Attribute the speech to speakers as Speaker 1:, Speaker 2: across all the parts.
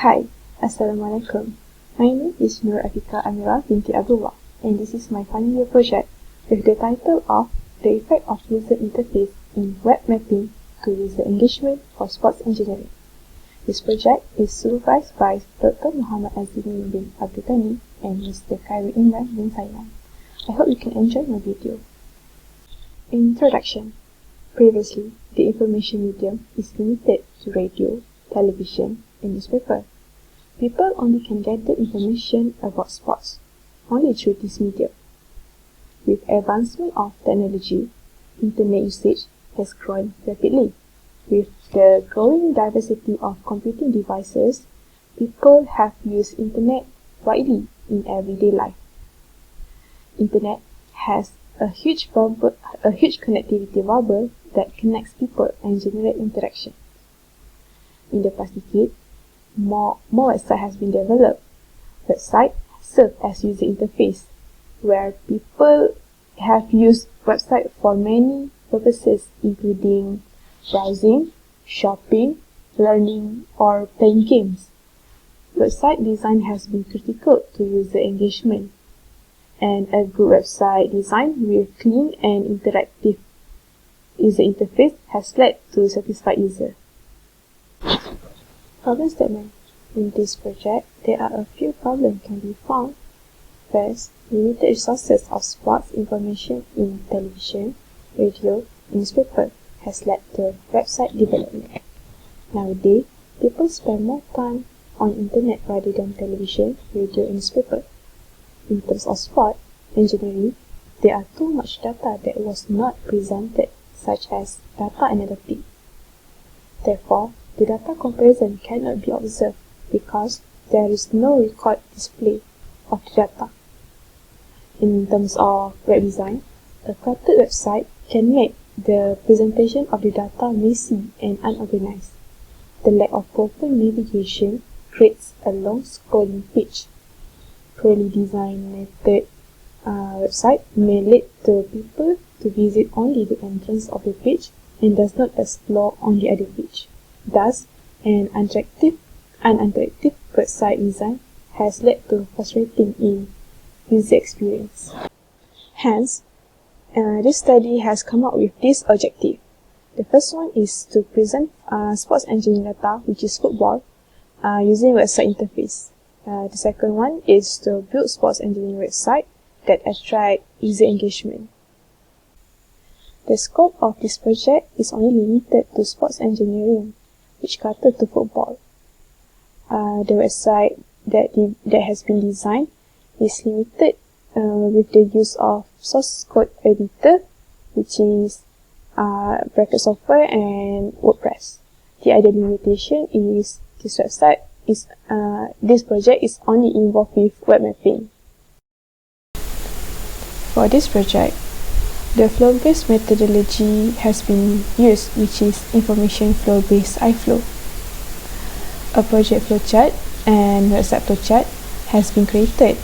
Speaker 1: Hi, Assalamualaikum. My name is Nurafiqah Binti Abdullah, and this is my final year project with the title of The Effect of User Interface in Web Mapping to User Engagement for Sports Engineering. This project is supervised by Dr. Muhammad Azimin bin Ghani and Mr. Imran bin Sainan. I hope you can enjoy my video. Introduction. Previously, the information medium is limited to radio, television, and newspaper. People only can gather information about sports only through this medium. With advancement of technology, internet usage has grown rapidly. With the growing diversity of computing devices, people have used internet widely in everyday life. Internet has a huge connectivity bubble that connects people and generates interaction. In the past decade, more websites has been developed. Websites serve as user interface, where people have used websites for many purposes, including browsing, shopping, learning, or playing games. Website design has been critical to user engagement, and a good website design with clean and interactive user interface has led to satisfied user. Problem statement. In this project, there are a few problems can be found. First, limited resources of sports information in television, radio, and newspaper has led to website development. Nowadays, people spend more time on internet rather than television, radio, and newspaper. In terms of sport engineering, there are too much data that was not presented, such as data analytics. Therefore, the data comparison cannot be observed because there is no record display of the data. In terms of web design, a cluttered website can make the presentation of the data messy and unorganized. The lack of proper navigation creates a long scrolling page. Poorly designed website may lead to people to visit only the entrance of the page and does not explore on the other page. Thus, an unattractive website design has led to frustrating in user experience. Hence, this study has come up with this objective. The first one is to present sports engineering data, which is football, using website interface. The second one is to build sports engineering website that attract user engagement. The scope of this project is only limited to sports engineering, which cater to football. The website that has been designed is limited with the use of source code editor, which is bracket software and WordPress. The other limitation is this project is only involved with web mapping. For this project, the flow-based methodology has been used, which is information flow-based iFlow. A project flowchart and website flowchart has been created.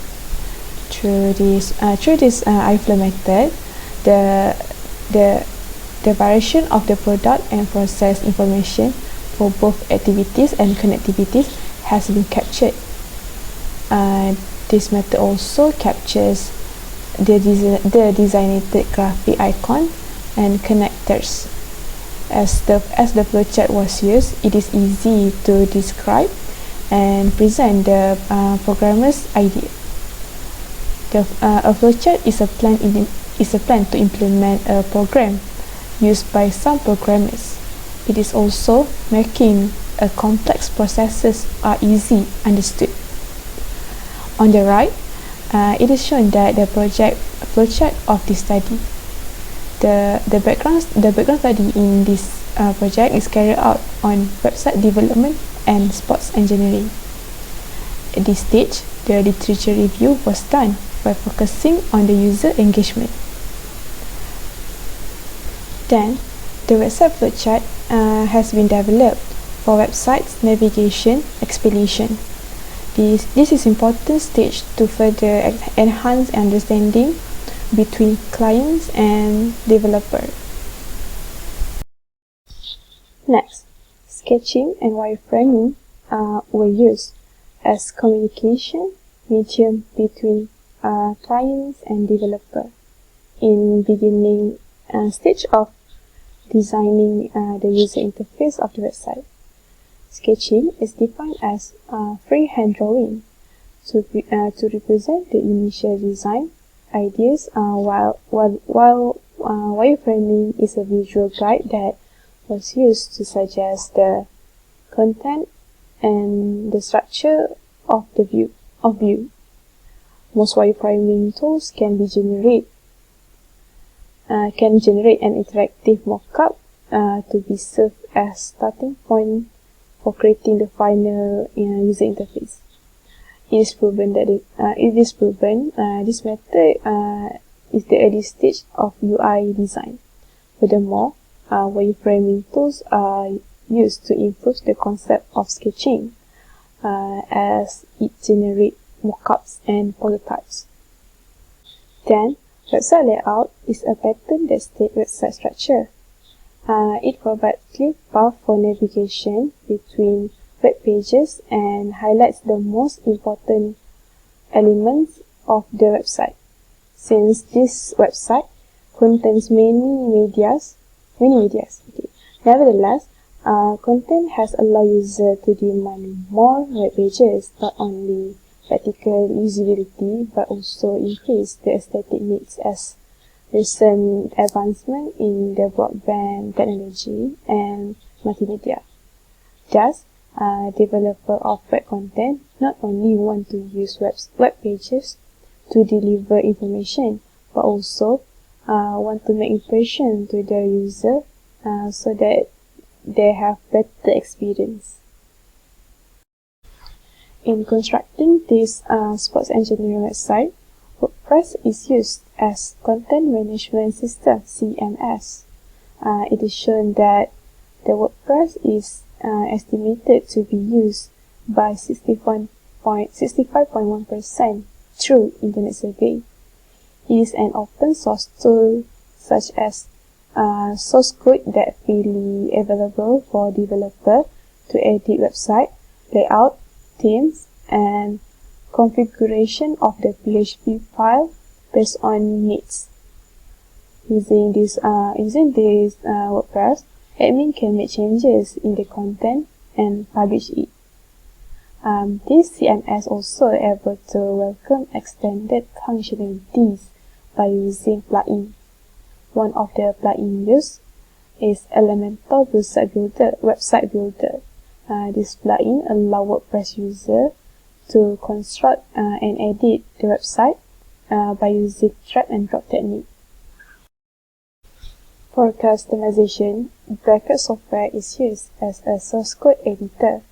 Speaker 1: Through this iFlow method, the variation of the product and process information for both activities and connectivities has been captured. This method also captures the designated graphic icon and connectors. As the flowchart was used, it is easy to describe and present the programmer's idea. A flowchart is a plan to implement a program used by some programmers. It is also making a complex processes are easy understood. On the right, it is shown that the project flowchart of this study. The background study in this project is carried out on website development and sports engineering. At this stage, the literature review was done by focusing on the user engagement. Then, the website flowchart has been developed for websites navigation explanation. This is important stage to further enhance understanding between clients and developer. Next, sketching and wireframing were used as communication medium between clients and developer in beginning stage of designing the user interface of the website. Sketching is defined as freehand drawing to represent the initial design ideas, while wireframing is a visual guide that was used to suggest the content and the structure of the view. Most wireframing tools can generate an interactive mockup to be served as starting point for creating the final user interface. It is proven that this method is the early stage of UI design. Furthermore, wireframing tools are used to improve the concept of sketching, as it generates mockups and prototypes. Then, website layout is a pattern that states website structure. It provides clear path for navigation between web pages and highlights the most important elements of the website. Since this website contains many medias. Nevertheless, content has allowed users to demand more web pages, not only practical usability but also increase the aesthetic needs as recent advancement in the broadband technology and multimedia. Thus, developers of web content not only want to use web pages to deliver information, but also want to make impression to their user so that they have better experience. In constructing this sports engineering website, WordPress is used as content management system (CMS). It is shown that the WordPress is estimated to be used by 65.1% through Internet survey. It is an open source tool such as source code that freely available for developer to edit website layout, themes, and configuration of the PHP file based on needs. Using this WordPress, admin can make changes in the content and publish it. This CMS also able to welcome extended functionalities by using plugins. One of the plugins used is Elementor Website Builder. This plugin allows WordPress user to construct and edit the website by using drag and drop technique. For customization, Bracket software is used as a source code editor.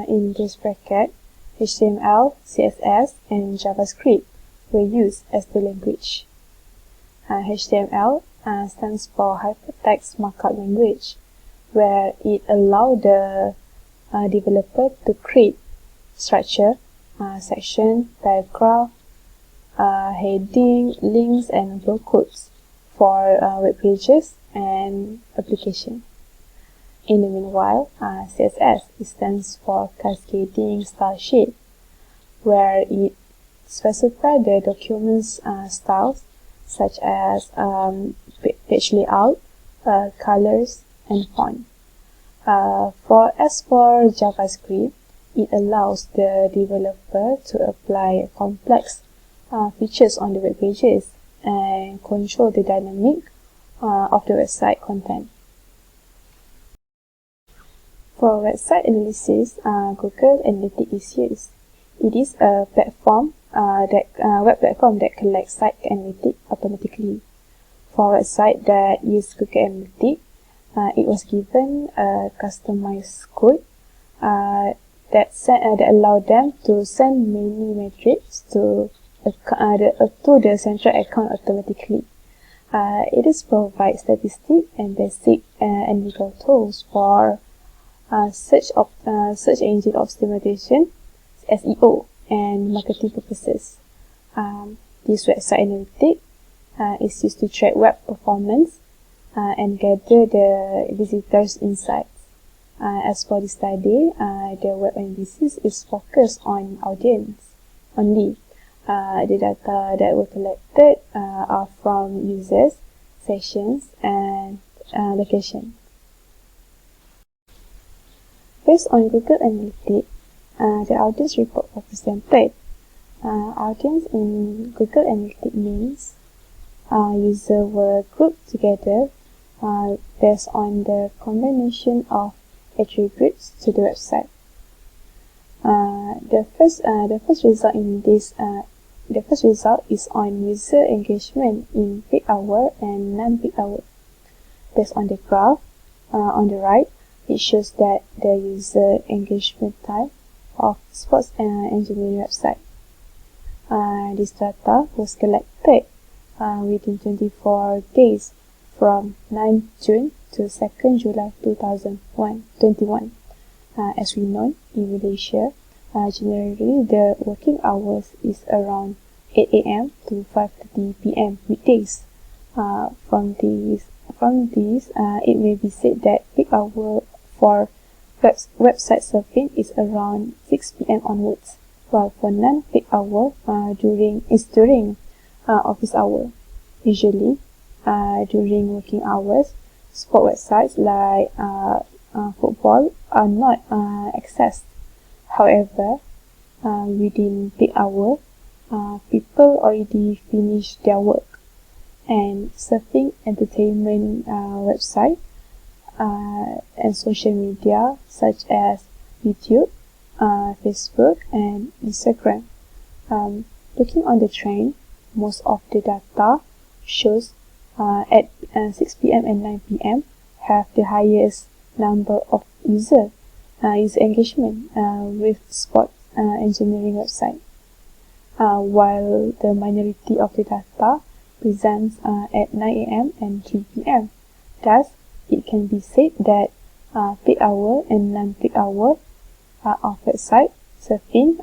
Speaker 1: In this bracket, HTML, CSS, and JavaScript were used as the language. HTML stands for Hypertext Markup Language, where it allows the developer to create structure, section, paragraph, heading, links, and block codes for web pages and application. In the meanwhile, CSS stands for Cascading Style Sheet, where it specifies the document's styles such as page layout, colors, and font. As for JavaScript, it allows the developer to apply complex features on the web pages and control the dynamic of the website content. For website analysis, Google Analytics is used. It is a web platform that collects site analytics automatically. For websites that use Google Analytics, it was given a customized code that allow them to send many metrics to the central account automatically. It is provide statistics and basic analytical tools for search engine optimization, SEO, and marketing purposes. This website analytics is used to track web performance and gather the visitors' insights. As for the study, the web analysis is focused on audience only. The data that were collected are from users, sessions, and location. Based on Google Analytics, the audience report was presented. Audience in Google Analytics means users were grouped together based on the combination of attributes to the website. The first result is on user engagement in peak hour and non-peak hour. Based on the graph on the right, it shows that the user engagement time of sports engineering website. This data was collected within 24 days from 9 June to 2nd July 2021. As we know, in Malaysia, generally the working hours is around 8 a.m. to 5:30 p.m. weekdays. From these, it may be said that peak hour for website surfing is around 6 p.m. onwards, while for non-peak hour during office hour. Usually, during working hours, sport websites like football are not accessed. However, within peak hour, people already finish their work, and surfing entertainment website and social media such as YouTube, Facebook, and Instagram. Looking on the trend, most of the data shows at 6 p.m. and 9 p.m. have the highest number of user engagement with sports engineering website, while the minority of the data presents at 9 a.m. and 3 p.m. Thus, it can be said that peak hour and non-peak hour of website surfing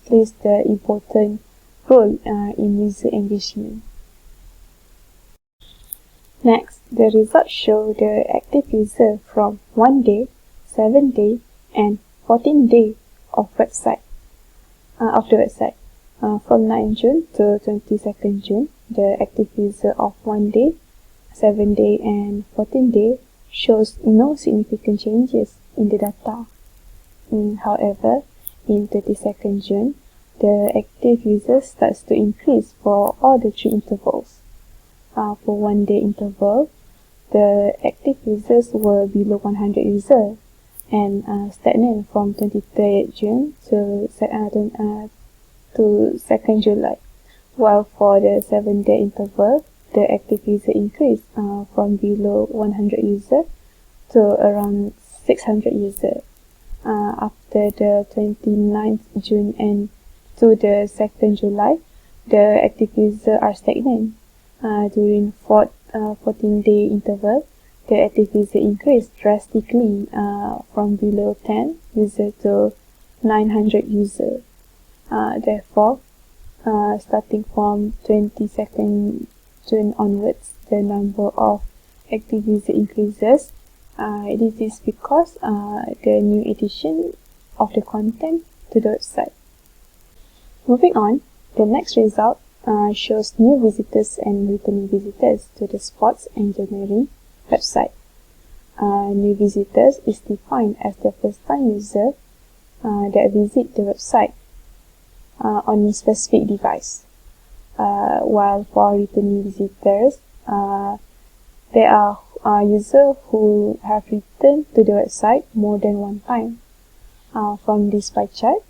Speaker 1: plays the important role in user engagement. Next, the results show the active user from 1 day, 7 day, and 14 day of the website. From 9 June to 22nd June, the active user of 1 day, 7 day, and 14 day shows no significant changes in the data. However, in 22nd June, the active user starts to increase for all the 3 intervals. For 1 day interval, the active users were below 100 users and stagnant from 23rd June to 2nd July, while for the 7 day interval, the active user increased from below 100 users to around 600 users. After the 29th June and to the 2nd July, the active users are stagnant. During 14-day interval, the active user increased drastically from below 10 users to 900 users. Therefore, starting from 22nd June onwards, the number of active users increases. This is because the new addition of the content to the website. Moving on, the next result shows new visitors and returning visitors to the sports engineering website. New visitors is defined as the first-time user that visit the website on a specific device, while for returning visitors, there are users who have returned to the website more than one time. From this pie chart,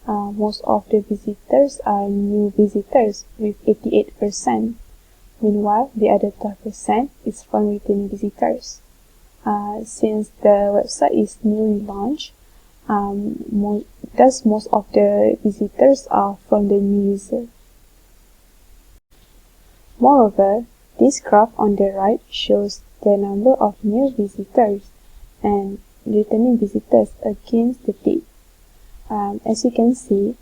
Speaker 1: most of the visitors are new visitors with 88%. Meanwhile, the other 12% is from returning visitors. Since the website is newly launched, most of the visitors are from the new user. Moreover, this graph on the right shows the number of new visitors and returning visitors against the date. As you can see,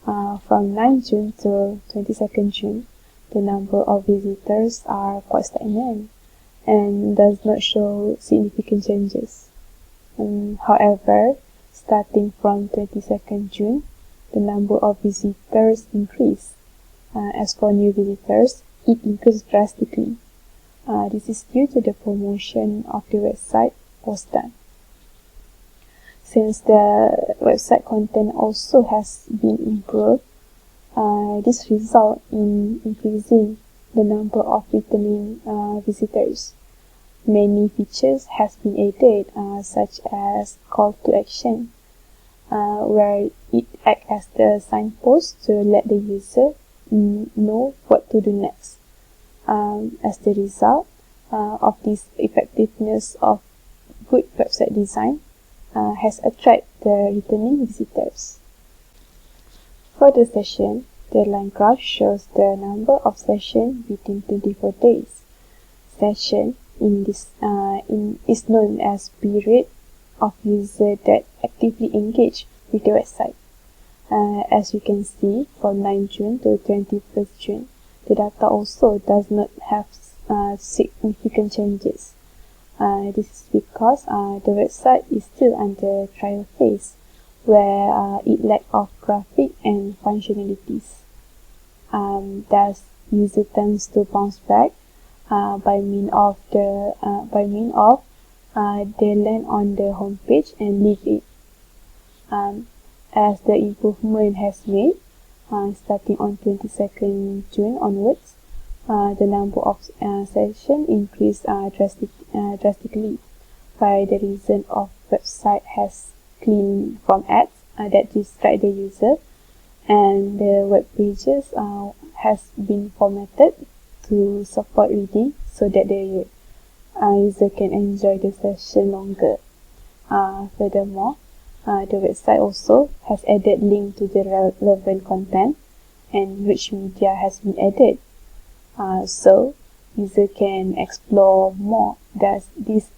Speaker 1: from 9 June to 22nd June, the number of visitors are quite stagnant and does not show significant changes. However, starting from 22nd June, the number of visitors increased. As for new visitors, it increased drastically. This is due to the promotion of the website was done. Since the website content also has been improved, this results in increasing the number of returning visitors. Many features have been added, such as call to action, where it acts as the signpost to let the user know what to do next. As the result of this effectiveness of good website design has attracted the returning visitors. For the session, the line graph shows the number of sessions within 24 days. Session is known as period of user that actively engage with the website. As you can see, from 9 June to 21st June, the data also does not have significant changes. This is because the website is still under trial phase, where it lacks of graphic and functionalities. Thus, user tends to bounce back by means of they land on the homepage and leave it. As the improvement has made, starting on 22nd June onwards, the number of sessions increased drastically by the reason of website has cleaned from ads that distract the user, and the web pages has been formatted to support reading so that the user can enjoy the session longer. Furthermore, the website also has added link to the relevant content and which media has been added, so user can explore more. Thus, this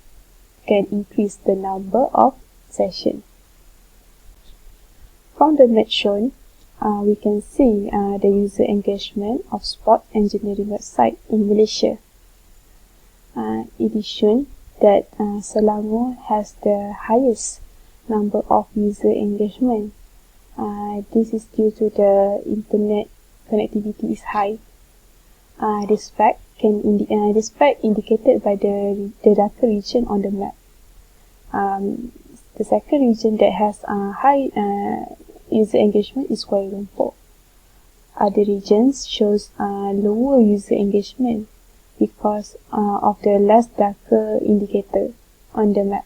Speaker 1: can increase the number of sessions. From the map shown, we can see the user engagement of sport engineering website in Malaysia. It is shown that Selangor has the highest number of user engagement. This is due to the internet connectivity is high. This fact indicated by the darker region on the map. The second region that has high user engagement is Kuala Lumpur. Other regions shows lower user engagement because of the less darker indicator on the map.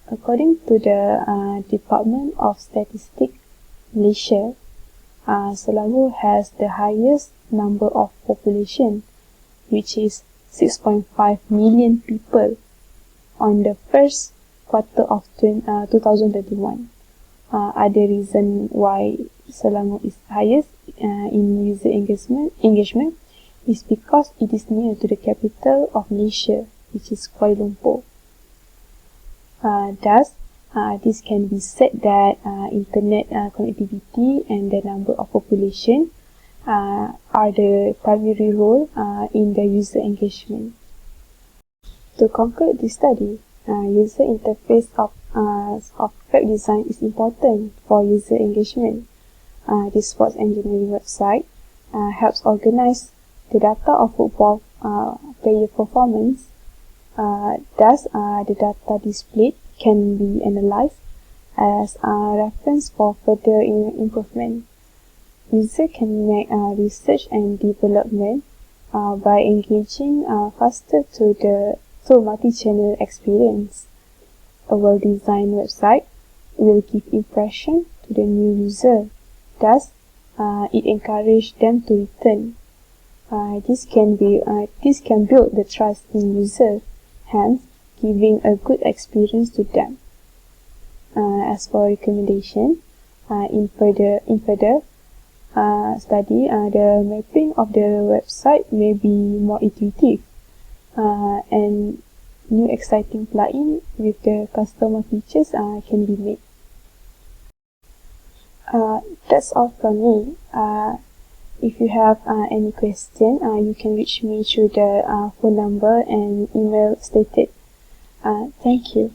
Speaker 1: According to the Department of Statistics Malaysia, Selangor has the highest number of population, which is 6.5 million people on the first quarter of 2021. Other reason why Selangor is highest in user engagement is because it is near to the capital of Malaysia, which is Kuala Lumpur. Thus, this can be said that internet connectivity and the number of population are the primary role in the user engagement. To conclude this study, user interface of web design is important for user engagement. This sports engineering website helps organize the data of football player performance. Thus, the data displayed can be analyzed as a reference for further improvement. User can make research and development by engaging faster to multi-channel experience. A well-designed website will give impression to the new user. Thus, it encourages them to return. This can build the trust in user, hence giving a good experience to them. As for recommendation, in further study, the mapping of the website may be more intuitive, and new exciting plugin with the customer features can be made. That's all from me. If you have any question, you can reach me through the phone number and email stated. Thank you.